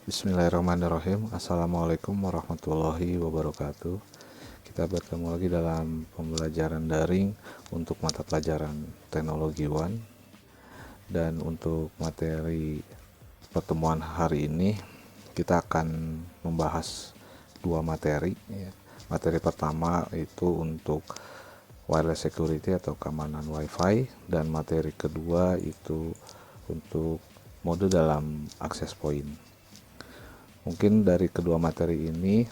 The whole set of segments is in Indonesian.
Bismillahirrahmanirrahim. Assalamualaikum warahmatullahi wabarakatuh. Kita bertemu lagi dalam pembelajaran daring untuk mata pelajaran Teknologi One. Dan untuk materi pertemuan hari ini kita akan membahas dua materi. Materi pertama itu untuk wireless security atau keamanan WiFi, dan materi kedua itu untuk mode dalam access point. Mungkin dari kedua materi ini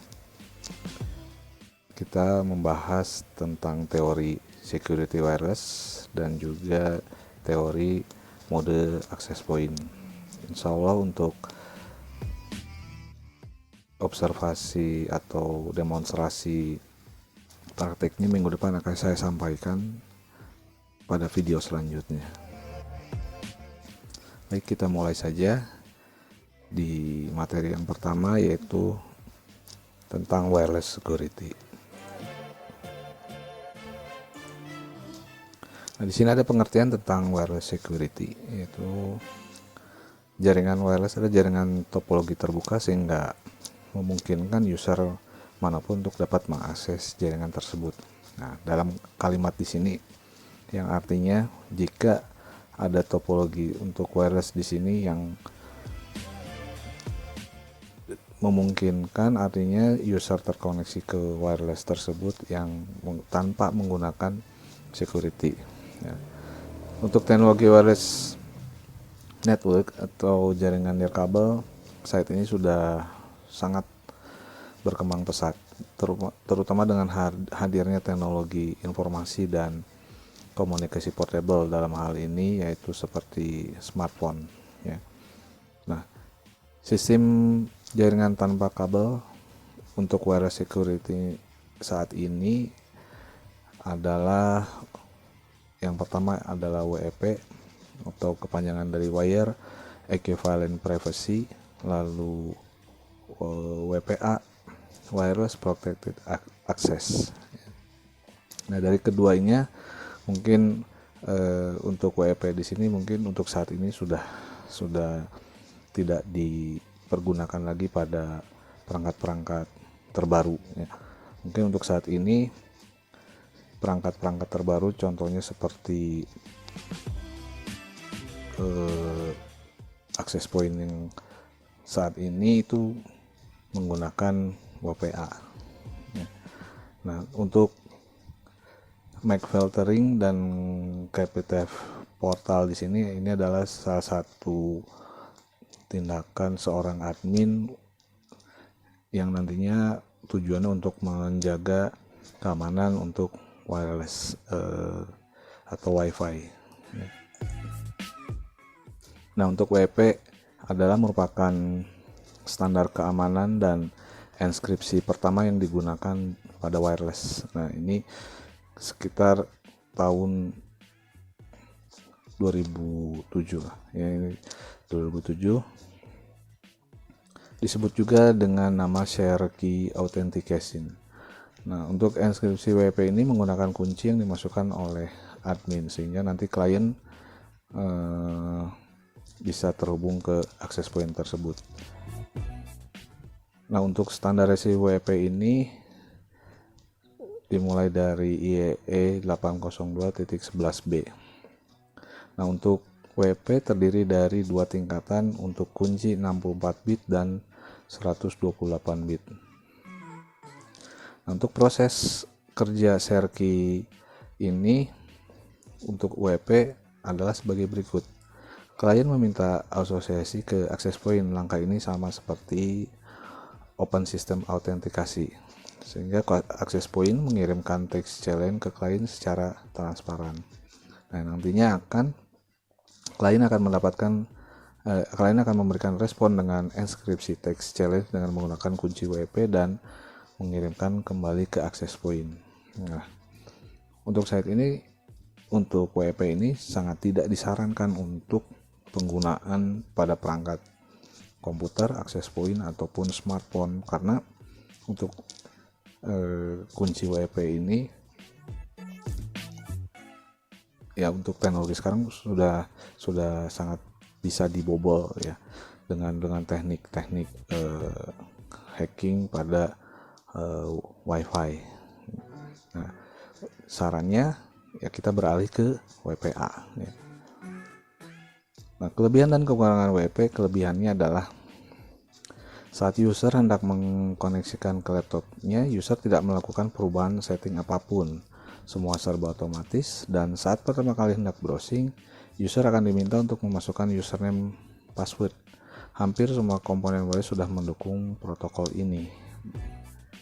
kita membahas tentang teori security wireless dan juga teori mode access point. Insya Allah untuk observasi atau demonstrasi prakteknya minggu depan akan saya sampaikan pada video selanjutnya. Baik, kita mulai saja di materi yang pertama, yaitu tentang wireless security. Nah, di sini ada pengertian tentang wireless security, yaitu jaringan wireless adalah jaringan topologi terbuka sehingga memungkinkan user manapun untuk dapat mengakses jaringan tersebut. Nah, dalam kalimat di sini yang artinya jika ada topologi untuk wireless di sini yang memungkinkan, artinya user terkoneksi ke wireless tersebut yang tanpa menggunakan security. Ya. Untuk teknologi wireless network atau jaringan nirkabel saat ini sudah sangat berkembang pesat, terutama dengan hadirnya teknologi informasi dan komunikasi portable dalam hal ini, yaitu seperti smartphone. Ya. Nah, sistem jaringan tanpa kabel untuk wireless security saat ini adalah, yang pertama adalah WEP atau kepanjangan dari Wire Equivalent Privacy, lalu WPA Wireless Protected Access. Nah, dari keduanya mungkin untuk WEP di sini mungkin untuk saat ini sudah tidak dipergunakan lagi pada perangkat-perangkat terbaru. Ya. Mungkin untuk saat ini perangkat-perangkat terbaru contohnya seperti access point yang saat ini itu menggunakan WPA. Ya. Nah, untuk MAC filtering dan KPTF portal di sini, ini adalah salah satu tindakan seorang admin yang nantinya tujuannya untuk menjaga keamanan untuk wireless atau WiFi. Nah, untuk WP adalah merupakan standar keamanan dan enskripsi pertama yang digunakan pada wireless. Nah, ini sekitar tahun 2007 lah. Ya, ini 2007 disebut juga dengan nama share key authentication. Nah, untuk enskripsi WP ini menggunakan kunci yang dimasukkan oleh admin sehingga nanti klien bisa terhubung ke access point tersebut. Nah, untuk standarisasi WP ini dimulai dari IEE 802.11b. Nah, untuk WP terdiri dari dua tingkatan untuk kunci 64 bit dan 128 bit. Nah, untuk proses kerja share key ini untuk WP adalah sebagai berikut. Klien meminta asosiasi ke access point. Langkah ini sama seperti open system autentikasi, sehingga access point mengirimkan text challenge ke klien secara transparan. Nah, nantinya klien akan memberikan respon dengan enskripsi text challenge dengan menggunakan kunci WP dan mengirimkan kembali ke access point. Nah, untuk saat ini untuk WP ini sangat tidak disarankan untuk penggunaan pada perangkat komputer, access point ataupun smartphone, karena untuk kunci WP ini ya untuk teknologi sekarang sudah sangat bisa dibobol ya. dengan teknik-teknik hacking pada WiFi. Nah, sarannya ya kita beralih ke WPA ya. Nah, kelebihan dan kekurangan WP, kelebihannya adalah saat user hendak mengkoneksikan ke laptopnya, user tidak melakukan perubahan setting apapun. Semua serba otomatis, dan saat pertama kali hendak browsing, user akan diminta untuk memasukkan username password. Hampir semua komponen WiFi sudah mendukung protokol ini.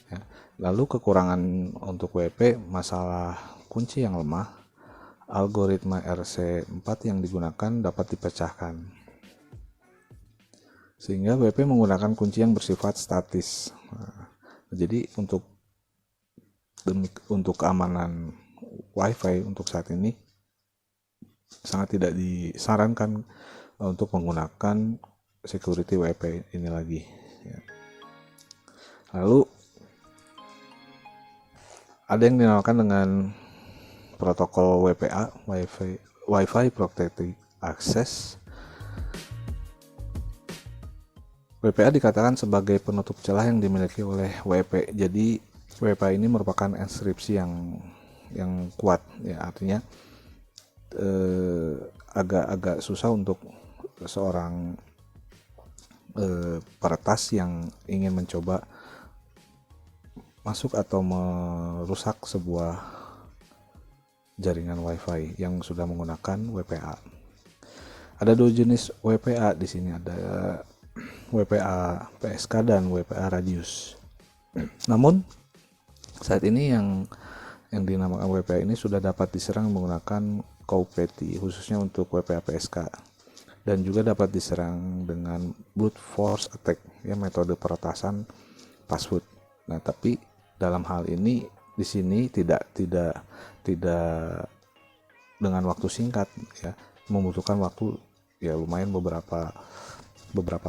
Ya. Lalu kekurangan untuk WP, masalah kunci yang lemah, algoritma RC4 yang digunakan dapat dipecahkan. Sehingga WP menggunakan kunci yang bersifat statis. Nah, jadi untuk keamanan WiFi untuk saat ini sangat tidak disarankan untuk menggunakan security WP ini lagi. Ya. Lalu ada yang dinamakan dengan protokol WPA, Wi-Fi Protected Access. WPA dikatakan sebagai penutup celah yang dimiliki oleh WP. Jadi WPA ini merupakan enkripsi yang kuat, ya, artinya agak susah untuk seorang peretas yang ingin mencoba masuk atau merusak sebuah jaringan WiFi yang sudah menggunakan WPA. Ada dua jenis WPA di sini, ada WPA PSK dan WPA radius. Namun saat ini yang dinamakan WPA ini sudah dapat diserang menggunakan Cowpathy, khususnya untuk WPA PSK, dan juga dapat diserang dengan brute force attack, ya, metode peretasan password. Nah, tapi dalam hal ini di sini tidak dengan waktu singkat, ya, membutuhkan waktu ya lumayan beberapa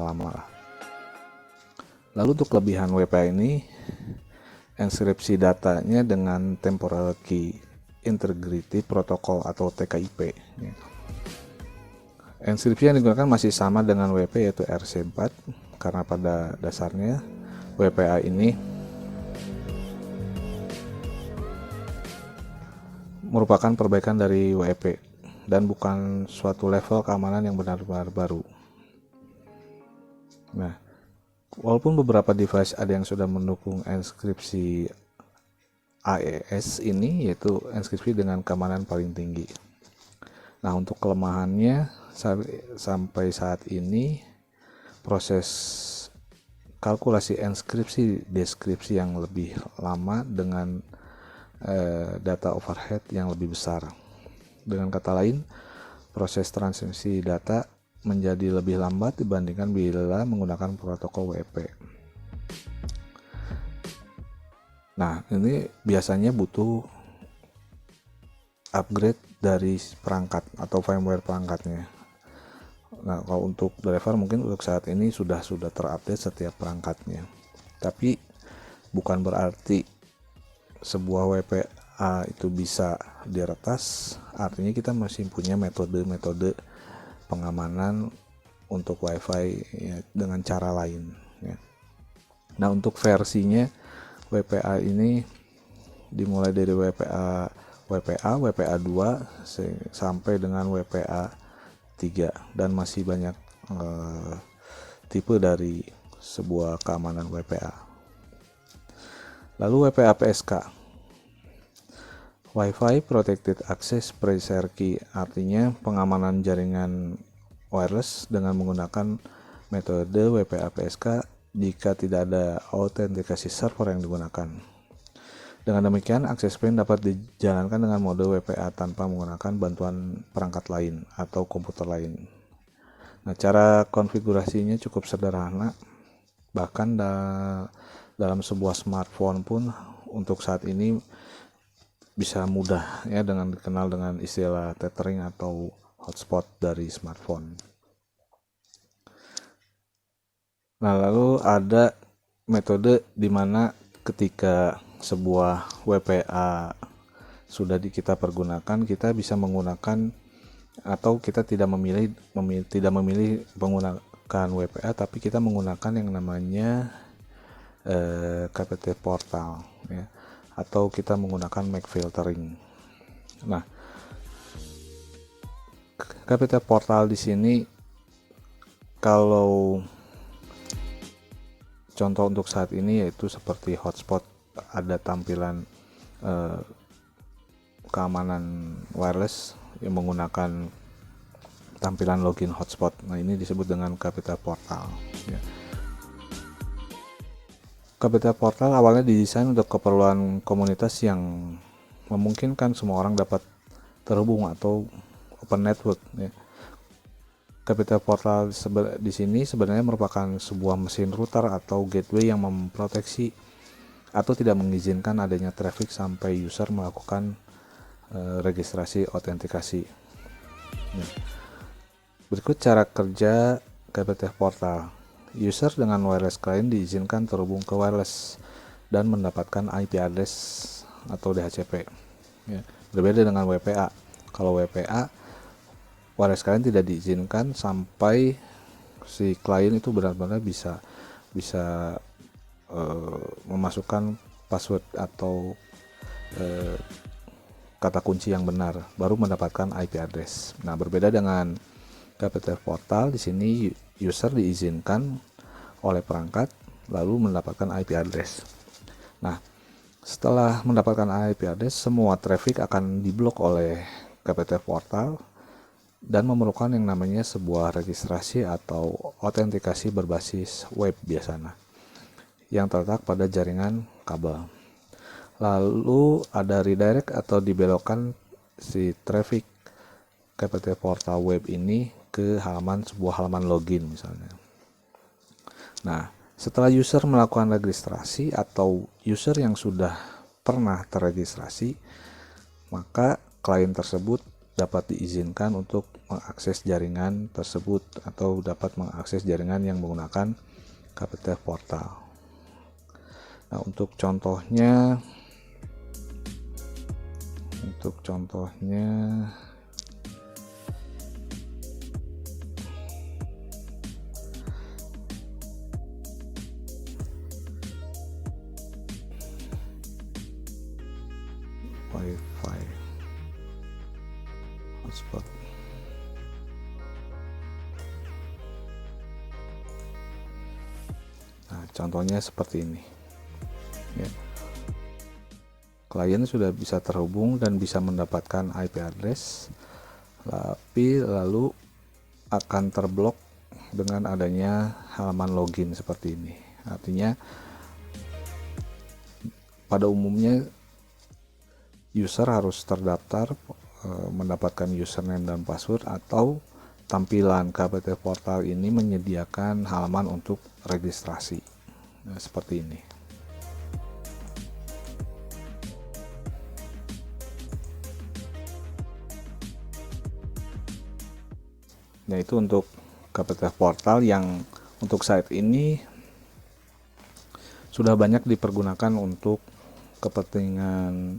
lama lah. Lalu untuk kelebihan WPA ini, enkripsi datanya dengan Temporal Key Integrity Protocol atau TKIP. Ya. Enkripsi yang digunakan masih sama dengan WP, yaitu RC4, karena pada dasarnya WPA ini merupakan perbaikan dari WP dan bukan suatu level keamanan yang benar-benar baru. Nah, walaupun beberapa device ada yang sudah mendukung enkripsi AES ini, yaitu enkripsi dengan keamanan paling tinggi. Nah, untuk kelemahannya sampai saat ini proses kalkulasi enkripsi deskripsi yang lebih lama dengan data overhead yang lebih besar. Dengan kata lain, proses transmisi data menjadi lebih lambat dibandingkan bila menggunakan protokol WP. Nah, ini biasanya butuh upgrade dari perangkat atau firmware perangkatnya. Nah, kalau untuk driver mungkin untuk saat ini sudah terupdate setiap perangkatnya. Tapi bukan berarti sebuah WPA itu bisa diretas, artinya kita masih punya metode pengamanan untuk WiFi, ya, dengan cara lain, ya. Nah, untuk versinya WPA ini dimulai dari WPA 2 sampai dengan WPA 3, dan masih banyak tipe dari sebuah keamanan WPA. Lalu WPA PSK, Wi-Fi Protected Access Pressure Key, artinya pengamanan jaringan wireless dengan menggunakan metode WPA PSK jika tidak ada autentikasi server yang digunakan. Dengan demikian, akses PIN dapat dijalankan dengan mode WPA tanpa menggunakan bantuan perangkat lain atau komputer lain. Nah, cara konfigurasinya cukup sederhana, bahkan dalam sebuah smartphone pun untuk saat ini bisa mudah, ya, dengan dikenal dengan istilah tethering atau hotspot dari smartphone. Nah, lalu ada metode di mana ketika sebuah WPA sudah kita pergunakan, kita bisa menggunakan atau kita tidak memilih WPA, tapi kita menggunakan yang namanya KPT portal ya, atau kita menggunakan MAC filtering. Nah, KPT portal di sini kalau contoh untuk saat ini yaitu seperti hotspot, ada tampilan keamanan wireless yang menggunakan tampilan login hotspot. Nah, ini disebut dengan KPT portal ya. KPT portal awalnya didesain untuk keperluan komunitas yang memungkinkan semua orang dapat terhubung atau open network ya. KPT portal di sini sebenarnya merupakan sebuah mesin router atau gateway yang memproteksi atau tidak mengizinkan adanya traffic sampai user melakukan registrasi autentikasi ya. Berikut cara kerja KPT portal. User dengan wireless client diizinkan terhubung ke wireless dan mendapatkan IP address atau DHCP ya. Berbeda dengan WPA. Kalau WPA, wireless client tidak diizinkan sampai si klien itu benar-benar bisa memasukkan password atau kata kunci yang benar, baru mendapatkan IP address. Nah, berbeda dengan KPT portal, di sini user diizinkan oleh perangkat lalu mendapatkan IP address. Nah, setelah mendapatkan IP address, semua traffic akan diblok oleh KPT portal dan memerlukan yang namanya sebuah registrasi atau autentikasi berbasis web biasanya yang terletak pada jaringan kabel. Lalu ada redirect atau dibelokkan si traffic KPT portal web ini ke sebuah halaman login misalnya. Nah, setelah user melakukan registrasi atau user yang sudah pernah terregistrasi, maka klien tersebut dapat diizinkan untuk mengakses jaringan tersebut atau dapat mengakses jaringan yang menggunakan KPT portal. Nah, untuk contohnya Wi-Fi hotspot. Nah, contohnya seperti ini ya. Klien sudah bisa terhubung dan bisa mendapatkan IP address, tapi lalu akan terblok dengan adanya halaman login seperti ini. Artinya pada umumnya user harus terdaftar, mendapatkan username dan password, atau tampilan KPT portal ini menyediakan halaman untuk registrasi. Nah, seperti ini. Nah, itu untuk KPT portal yang untuk saat ini sudah banyak dipergunakan untuk kepentingan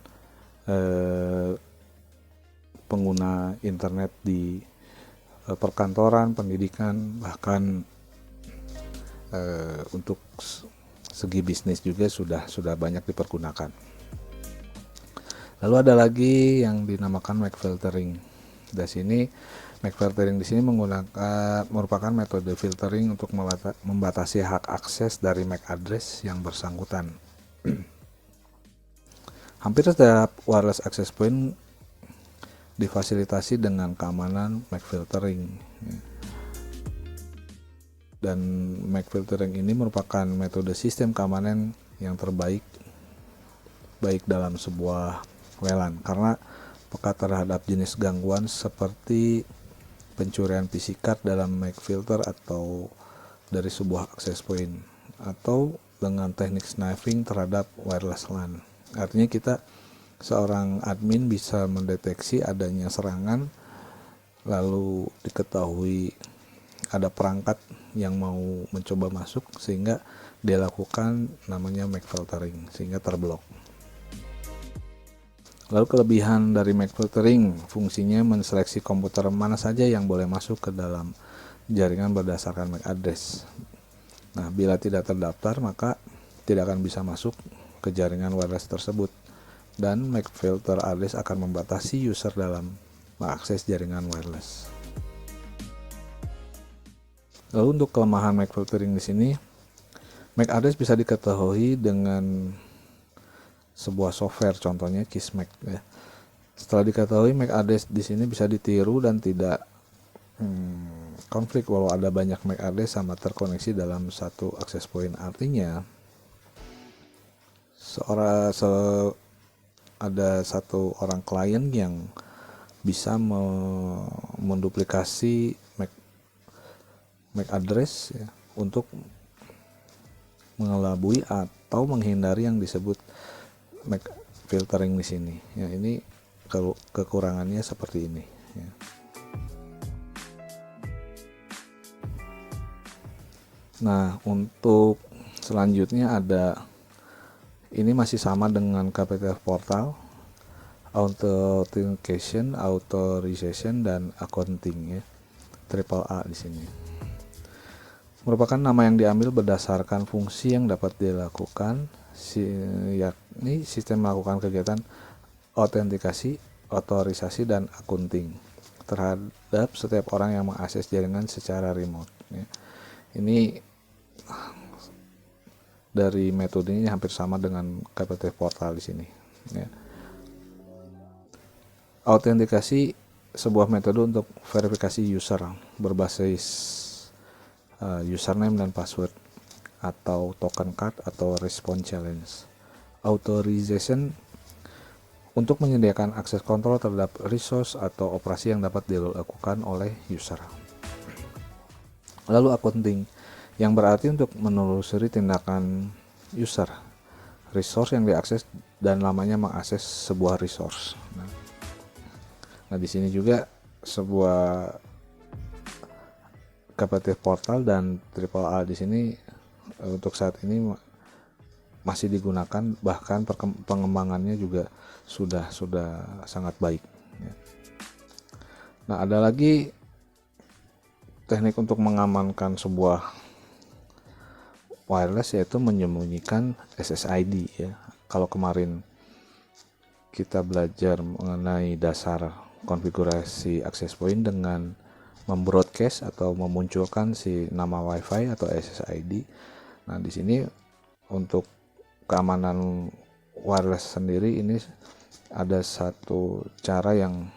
pengguna internet di perkantoran, pendidikan, bahkan untuk segi bisnis juga sudah banyak dipergunakan. Lalu ada lagi yang dinamakan MAC filtering. Dari sini MAC filtering di sini merupakan metode filtering untuk membatasi hak akses dari MAC address yang bersangkutan. Hampir setiap wireless access point difasilitasi dengan keamanan MAC filtering. Dan MAC filtering ini merupakan metode sistem keamanan yang terbaik baik dalam sebuah WLAN karena peka terhadap jenis gangguan seperti pencurian PC card dalam MAC filter atau dari sebuah access point, atau dengan teknik sniffing terhadap wireless LAN. Artinya seorang admin bisa mendeteksi adanya serangan, lalu diketahui ada perangkat yang mau mencoba masuk sehingga dia lakukan namanya MAC filtering sehingga terblok. Lalu kelebihan dari MAC filtering, fungsinya menseleksi komputer mana saja yang boleh masuk ke dalam jaringan berdasarkan MAC address. Nah, bila tidak terdaftar maka tidak akan bisa masuk ke jaringan wireless tersebut, dan MAC filter address akan membatasi user dalam mengakses jaringan wireless. Lalu untuk kelemahan MAC filtering di sini, MAC address bisa diketahui dengan sebuah software, contohnya Kismac ya. Setelah diketahui, MAC address di sini bisa ditiru dan tidak konflik walau ada banyak MAC address sama terkoneksi dalam satu access point. Artinya ada satu orang klien yang bisa menduplikasi MAC address ya, untuk mengelabui atau menghindari yang disebut MAC filtering di sini. Ya, ini kekurangannya seperti ini. Ya. Nah, untuk selanjutnya ini masih sama dengan KPTF Portal, Authentication, Authorization, dan Accounting ya. Triple A di sini. Merupakan nama yang diambil berdasarkan fungsi yang dapat dilakukan, yakni sistem melakukan kegiatan autentikasi, otorisasi, dan accounting terhadap setiap orang yang mengakses jaringan secara remote ya. Ini dari metodenya hampir sama dengan KPTF Portal di sini ya. Autentikasi sebuah metode untuk verifikasi user berbasis username dan password atau token card atau response challenge. Authorization untuk menyediakan akses kontrol terhadap resource atau operasi yang dapat dilakukan oleh user. Lalu accounting yang berarti untuk menelusuri tindakan user, resource yang diakses, dan lamanya mengakses sebuah resource. Nah, di sini juga sebuah KPTF Portal dan Triple A di sini untuk saat ini masih digunakan, bahkan pengembangannya juga sudah sangat baik ya. Nah, ada lagi teknik untuk mengamankan sebuah wireless, yaitu menyembunyikan SSID ya. Kalau kemarin kita belajar mengenai dasar konfigurasi access point dengan membroadcast atau memunculkan si nama WiFi atau SSID. Nah, di sini untuk keamanan wireless sendiri ini ada satu cara yang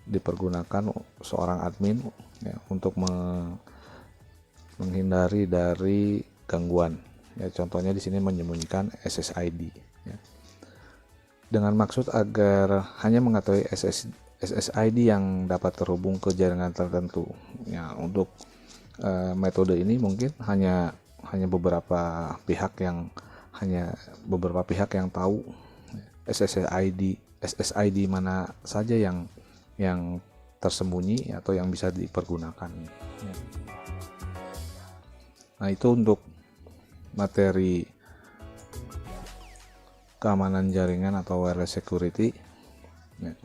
dipergunakan seorang admin ya, untuk menghindari dari gangguan ya. Contohnya di sini menyembunyikan SSID ya, dengan maksud agar hanya mengetahui SSID yang dapat terhubung ke jaringan tertentu ya. Untuk metode ini mungkin hanya beberapa pihak yang tahu SSID mana saja yang tersembunyi atau yang bisa dipergunakan ya. Nah, itu untuk materi keamanan jaringan atau wireless security ya.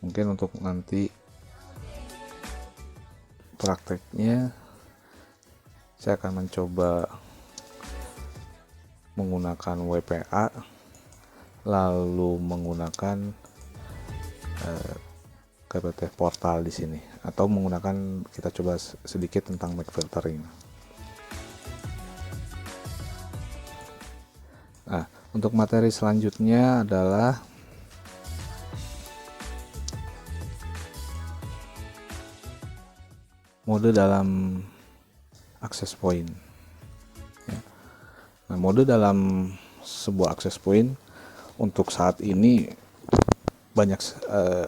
Mungkin untuk nanti prakteknya saya akan mencoba menggunakan WPA, lalu menggunakan KPTF Portal di sini, atau menggunakan, kita coba sedikit tentang MAC filtering. Nah, untuk materi selanjutnya adalah mode dalam access point ya. Nah, mode dalam sebuah access point untuk saat ini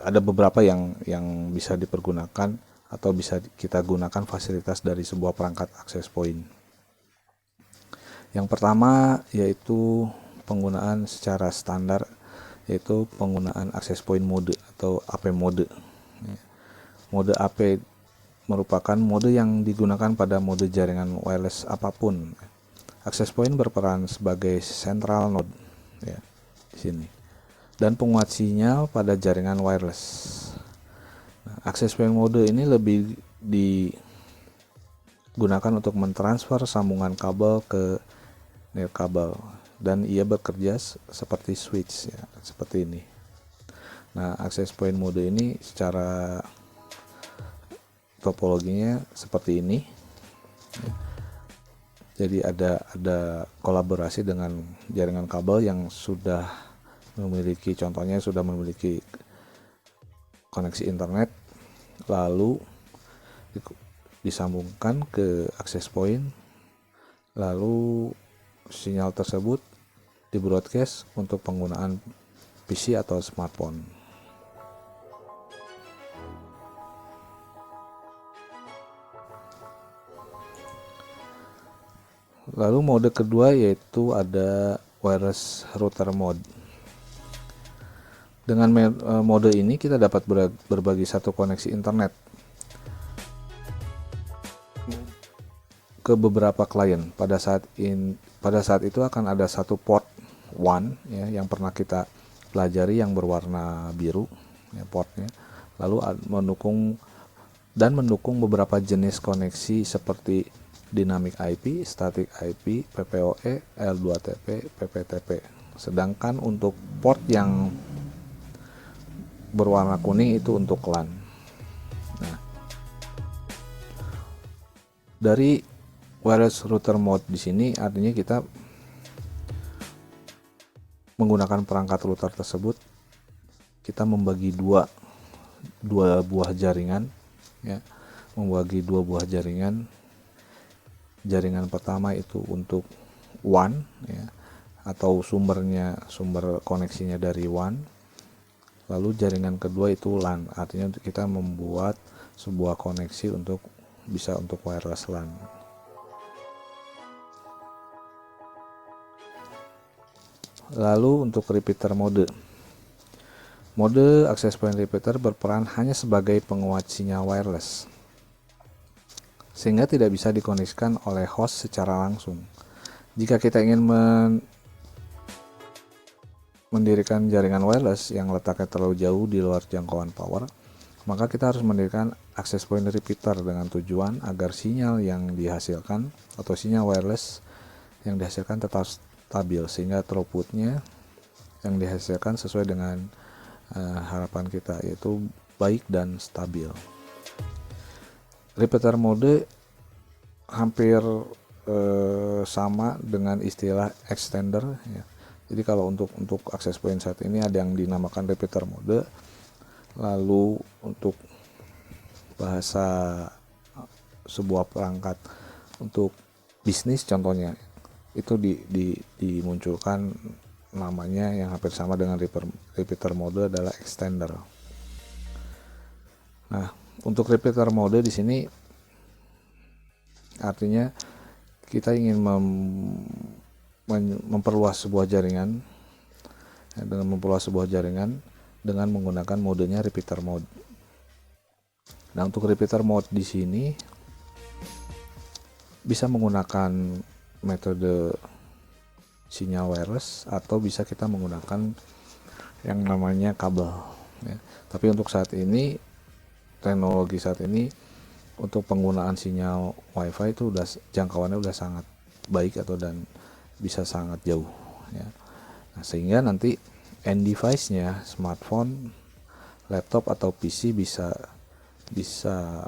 ada beberapa yang bisa dipergunakan atau bisa kita gunakan fasilitas dari sebuah perangkat access point. Yang pertama yaitu penggunaan secara standar, yaitu penggunaan access point mode atau AP mode. Mode AP merupakan mode yang digunakan pada mode jaringan wireless apapun. Access point berperan sebagai central node ya, di sini, dan penguat sinyal pada jaringan wireless. Nah, access point mode ini lebih digunakan untuk mentransfer sambungan kabel ke nirkabel, dan ia bekerja seperti switch ya, seperti ini. Nah, access point mode ini secara topologinya seperti ini. Jadi ada kolaborasi dengan jaringan kabel yang sudah memiliki, contohnya sudah memiliki koneksi internet, lalu disambungkan ke access point, lalu sinyal tersebut di broadcast untuk penggunaan PC atau smartphone. Lalu mode kedua yaitu ada wireless router mode. Dengan mode ini kita dapat berbagi satu koneksi internet ke beberapa klien. Pada saat itu akan ada satu port WAN ya, yang pernah kita pelajari yang berwarna biru ya, portnya. Lalu mendukung beberapa jenis koneksi seperti dynamic IP, static IP, PPOE, L2TP, PPTP. Sedangkan untuk port yang berwarna kuning itu untuk LAN. Nah, dari wireless router mode di sini artinya kita menggunakan perangkat router tersebut, kita membagi dua buah jaringan ya, jaringan pertama itu untuk WAN ya, atau sumber koneksinya dari WAN. Lalu jaringan kedua itu LAN, artinya kita membuat sebuah koneksi untuk wireless LAN. Lalu untuk repeater mode access point repeater berperan hanya sebagai penguat sinyal wireless, sehingga tidak bisa dikoneksikan oleh host secara langsung. Jika kita ingin mendirikan jaringan wireless yang letaknya terlalu jauh di luar jangkauan power, maka kita harus mendirikan access point repeater dengan tujuan agar sinyal yang dihasilkan atau sinyal wireless yang dihasilkan tetap stabil, sehingga throughputnya yang dihasilkan sesuai dengan harapan kita, yaitu baik dan stabil. Repeater mode hampir sama dengan istilah extender ya. Jadi kalau untuk access point saat ini ada yang dinamakan repeater mode. Lalu untuk bahasa sebuah perangkat untuk bisnis contohnya itu dimunculkan namanya yang hampir sama dengan repeater mode adalah extender. Nah, untuk repeater mode di sini artinya kita ingin memperluas sebuah jaringan dengan menggunakan modenya repeater mode. Nah, untuk repeater mode di sini bisa menggunakan metode sinyal wireless atau bisa kita menggunakan yang namanya kabel ya. Tapi untuk teknologi saat ini untuk penggunaan sinyal WiFi itu jangkauannya udah sangat baik dan bisa sangat jauh ya. Nah, sehingga nanti end device-nya smartphone, laptop atau PC bisa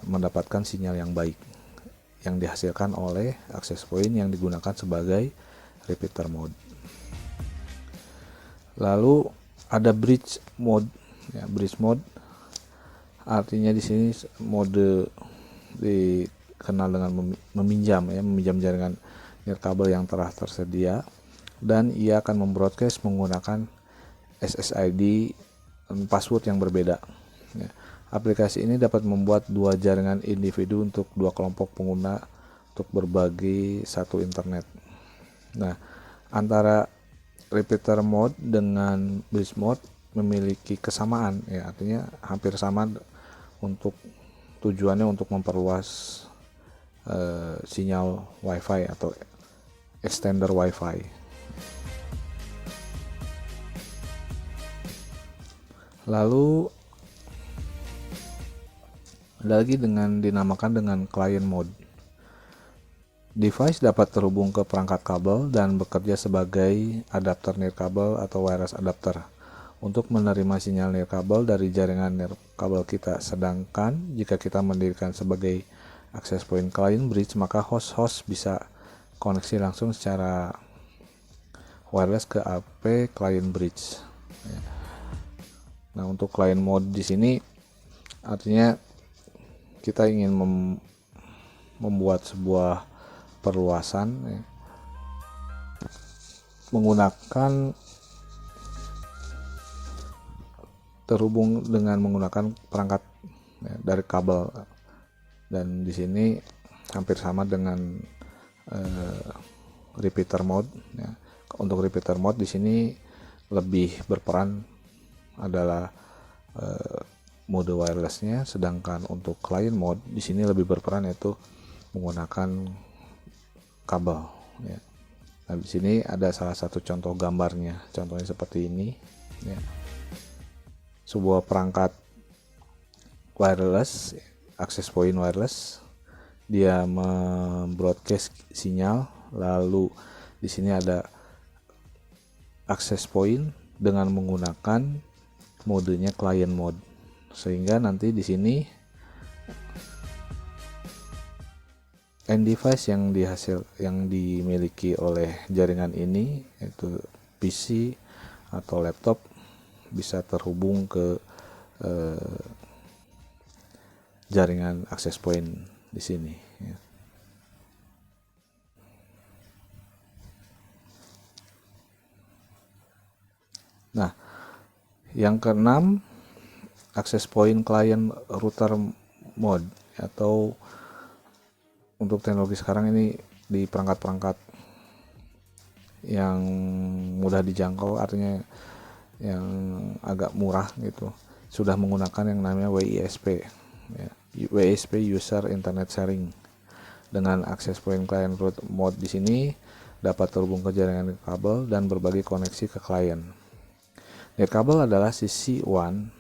mendapatkan sinyal yang baik yang dihasilkan oleh access point yang digunakan sebagai repeater mode. Lalu ada bridge mode ya. Bridge mode artinya di sini mode dikenal dengan meminjam jaringan nirkabel yang telah tersedia, dan ia akan membroadcast menggunakan SSID password yang berbeda ya. Aplikasi ini dapat membuat dua jaringan individu untuk dua kelompok pengguna untuk berbagi satu internet. Nah, antara repeater mode dengan bridge mode memiliki kesamaan ya, artinya hampir sama untuk tujuannya untuk memperluas sinyal WiFi atau extender WiFi. Lalu Ada lagi dengan dinamakan dengan client mode. Device dapat terhubung ke perangkat kabel dan bekerja sebagai adapter nirkabel atau wireless adapter untuk menerima sinyal nirkabel dari jaringan nirkabel kita. Sedangkan jika kita mendirikan sebagai access point client bridge, maka host-host bisa koneksi langsung secara wireless ke AP client bridge. Nah, untuk client mode di sini artinya kita ingin membuat sebuah perluasan ya, menggunakan terhubung dengan menggunakan perangkat ya, dari kabel, dan di sini hampir sama dengan repeater mode ya. Untuk repeater mode di sini lebih berperan adalah mode wirelessnya, sedangkan untuk client mode di sini lebih berperan yaitu menggunakan kabel ya. Nah, di sini ada salah satu contoh gambarnya. Contohnya seperti ini ya. Sebuah perangkat wireless, access point wireless, dia membroadcast sinyal, lalu di sini ada access point dengan menggunakan modenya client mode, sehingga nanti di sini end device yang dimiliki oleh jaringan ini yaitu PC atau laptop bisa terhubung ke jaringan access point di sini ya. Nah, yang keenam, access point client router mode, atau untuk teknologi sekarang ini di perangkat-perangkat yang mudah dijangkau, artinya yang agak murah gitu, sudah menggunakan yang namanya WISP ya. WISP User Internet Sharing. Dengan access point client route mode di sini dapat terhubung ke jaringan kabel dan berbagi koneksi ke klien. Nirkabel adalah sisi WAN.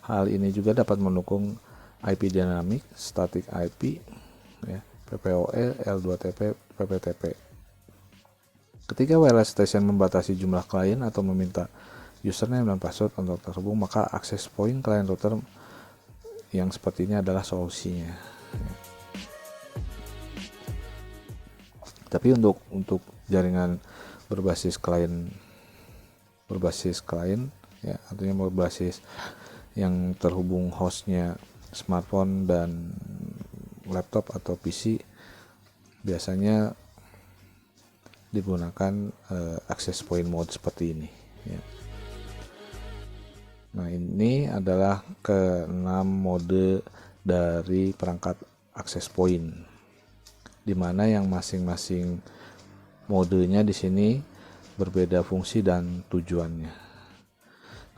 Hal ini juga dapat mendukung IP dynamic, static IP, ya, PPOE, L2TP, PPTP. Ketika wireless station membatasi jumlah klien atau meminta username dan password untuk terhubung, maka access point client router yang seperti ini adalah solusinya. Tapi untuk jaringan berbasis klien ya, artinya berbasis yang terhubung hostnya smartphone dan laptop atau PC, biasanya digunakan access point mode seperti ini ya. Nah, ini adalah ke-6 mode dari perangkat access point, dimana yang masing-masing modenya di sini berbeda fungsi dan tujuannya.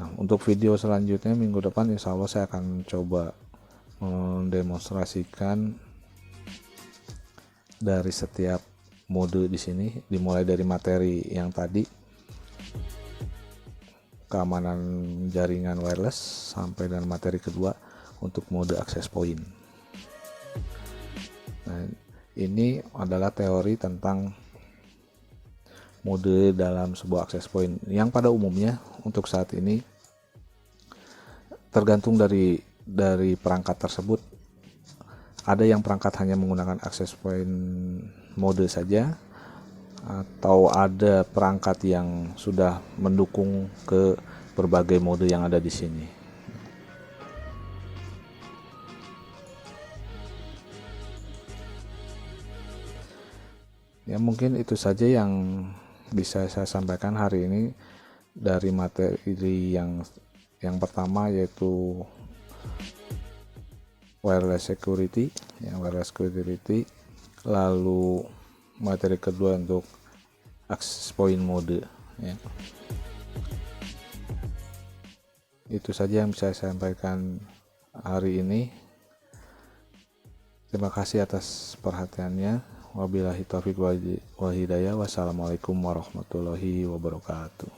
Nah, untuk video selanjutnya minggu depan insya Allah saya akan coba mendemonstrasikan dari setiap mode di sini, dimulai dari materi yang tadi, keamanan jaringan wireless, sampai dan materi kedua untuk mode access point. Nah, ini adalah teori tentang mode dalam sebuah access point yang pada umumnya untuk saat ini tergantung dari perangkat tersebut. Ada yang perangkat hanya menggunakan access point mode saja, atau ada perangkat yang sudah mendukung ke berbagai mode yang ada di sini. Ya, mungkin itu saja yang bisa saya sampaikan hari ini dari materi yang pertama, yaitu wireless security ya, wireless security. Lalu materi kedua untuk access point mode ya. Itu saja yang bisa saya sampaikan hari ini. Terima kasih atas perhatiannya. Wabillahi taufiq wal hidayah. Wassalamualaikum warahmatullahi wabarakatuh.